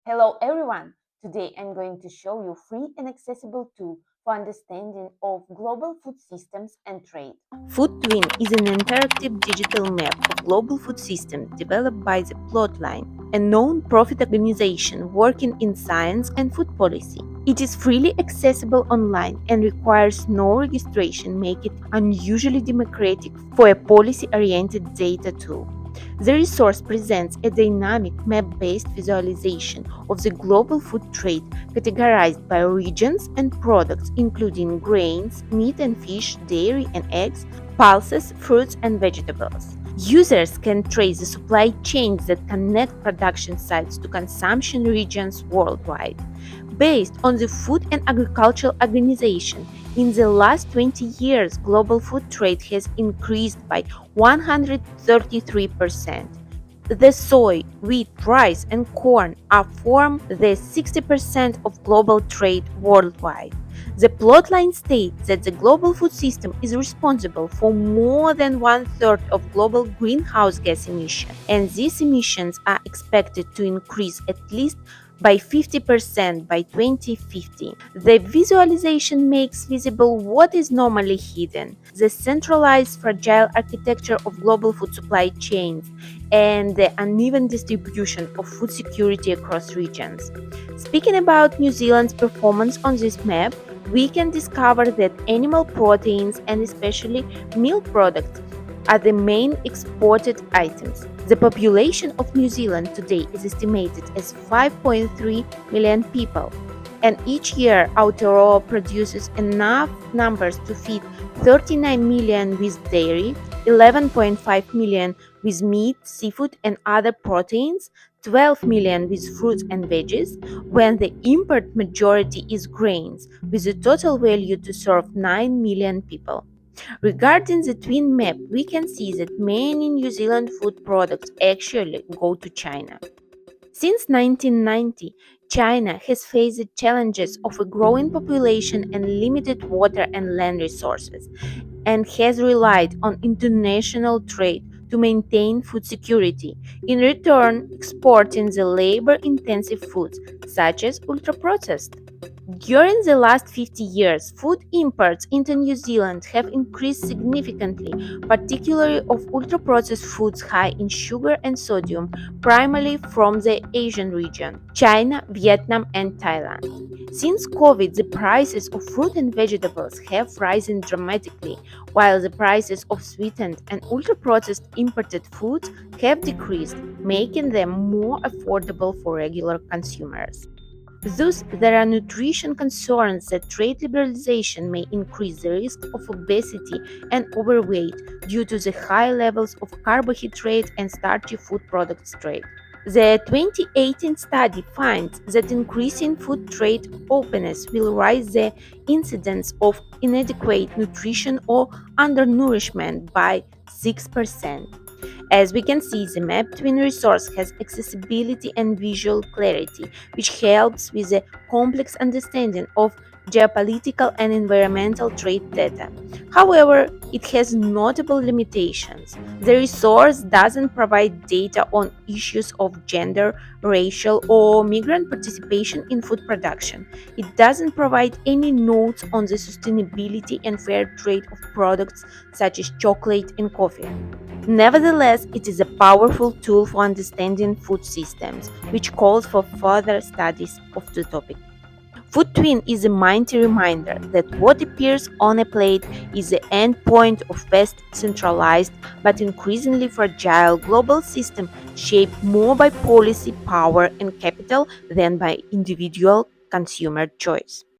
Hello everyone! Today I'm going to show you free and accessible tool for understanding of global food systems and trade. Food is an interactive digital map of global food systems developed by the Plotline, a non-profit organization working in science and food policy. It is freely accessible online and requires no registration, making it unusually democratic for a policy-oriented data tool. The resource presents a dynamic map-based visualization of the global food trade categorized by regions and products including grains, meat and fish, dairy and eggs, pulses, fruits and vegetables. Users can trace the supply chains that connect production sites to consumption regions worldwide. Based on the Food and Agricultural Organization, in the last 20 years, global food trade has increased by 133%. The soy, wheat, rice, and corn are form the 60% of global trade worldwide. The plotline states that the global food system is responsible for more than one-third of global greenhouse gas emissions, and these emissions are expected to increase at least by 50% by 2050. The visualization makes visible what is normally hidden: the centralized fragile architecture of global food supply chains and the uneven distribution of food security across regions. Speaking about New Zealand's performance on this map, we can discover that animal proteins and especially milk products are the main exported items. The population of New Zealand today is estimated as 5.3 million people, and each year Aotearoa produces enough numbers to feed 39 million with dairy, 11.5 million with meat, seafood, and other proteins, 12 million with fruits and veggies, when the import majority is grains, with a total value to serve 9 million people. Regarding the twin map, we can see that many New Zealand food products actually go to China. Since 1990, China has faced the challenges of a growing population and limited water and land resources, and has relied on international trade to maintain food security, in return exporting the labor-intensive foods such as ultra-processed. During the last 50 years, food imports into New Zealand have increased significantly, particularly of ultra-processed foods high in sugar and sodium, primarily from the Asian region, China, Vietnam, and Thailand. Since COVID, the prices of fruit and vegetables have risen dramatically, while the prices of sweetened and ultra-processed imported foods have decreased, making them more affordable for regular consumers. Thus, there are nutrition concerns that trade liberalization may increase the risk of obesity and overweight due to the high levels of carbohydrate and starchy food products trade. The 2018 study finds that increasing food trade openness will raise the incidence of inadequate nutrition or undernourishment by 6%. As we can see, the map twin resource has accessibility and visual clarity, which helps with a complex understanding of geopolitical and environmental trade data. However, it has notable limitations. The resource doesn't provide data on issues of gender, racial, or migrant participation in food production. It doesn't provide any notes on the sustainability and fair trade of products such as chocolate and coffee. Nevertheless, it is a powerful tool for understanding food systems, which calls for further studies of the topic. Food twin is a mighty reminder that what appears on a plate is the endpoint of vast, centralized, but increasingly fragile global system shaped more by policy, power, and capital than by individual consumer choice.